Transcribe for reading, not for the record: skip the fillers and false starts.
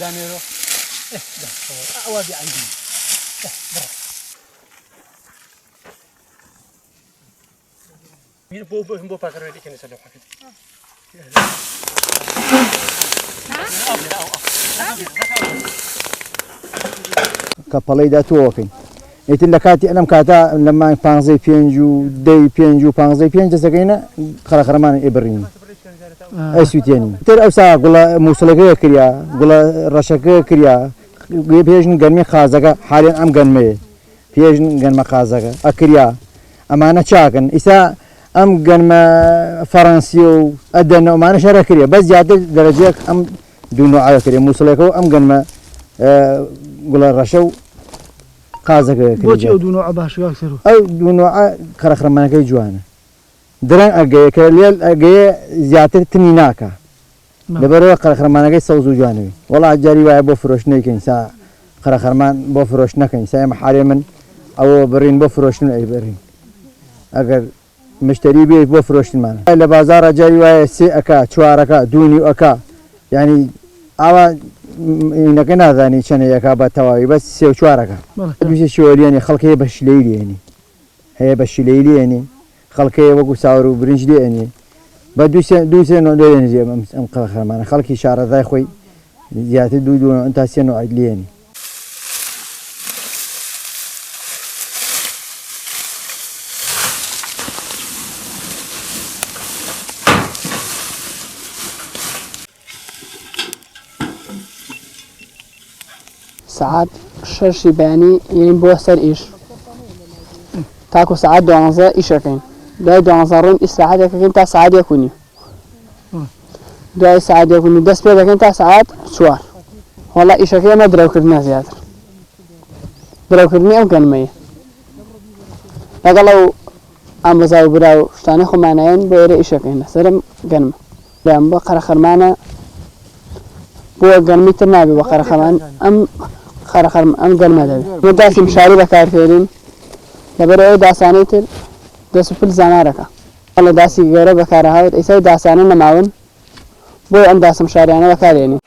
دانيرو أوابي عندي مين بو باكر هذيك نسلم حكيت كابالي داتوكين يتلا كاتي أنا مكاتا لما بانزي بينجو دي بينجو بانزي بينجو سكينة قەرەخەرمان إبرين أسويتيني تر أوسا قولا موسلكة كريا قولا رشكة كريا بيجن جنمي خازجة حاليا أم جنمي بيجن جنم خازجة أكريا أمانة شاكن إسا أم جنم فرنسيو أدنى أمانة شرا كريا بس زيادة درجة أم دونو على كريا موسلكة أم جنم قولا رشوا خازجة كريا بوشي دونو عباش يكسروا أو دونو قەرەخەرمان كي جوانا درن أجي كليل أجي زيادة تنيناكا لبرو قەرەخەرمان كي سوزو جوانوي والله جاري واي بو فروش نيكين سا قەرەخەرمان بو فروش نكين سا محاري من أو برين بو فروش أي برين أجر مشتري بي بو فروش معنا لبازار جاري واي سي أكا شوار أكا دوني أكا يعني أوا إنك نازني شنو يكا بتواي بس سي شوار أكا دوسي شوالي يعني خلقي بش ليلي يعني هي بش ليلي يعني خلقي وقو ساورو برنج دي يعني بدوسي نوع يعني زي أم قەرەخەرمان خلقي شعر ذا خوي زيادة دو أنت سينو عدلي يعني ساعات شرشي بياني يعني بوستر إيش تاكو ساعات دوانزا إيشكين داي دوانزارون الساعات يكين تا ساعات يكوني داي ساعات يكوني دس بيدا كين تا ساعات شوار والله إيشكين ما دراو كردنا زيادة دراو كردني أم كان مية لقالو أم بزاو براو شتاني خمانيين بيري إيشكين سرم قنم لأم بو قەرەخەرمانە بو قنمي ترنابي بو قەرەخەرمان أم قەرەخەرم أم قنمة دابي مداسي مشاري بكار فيرين لبرو داساني تر داسو فل زماركا والله داسي غيره بكار هاوت إيساي داساني نماون بو أم داسم شاريانا بكار يعني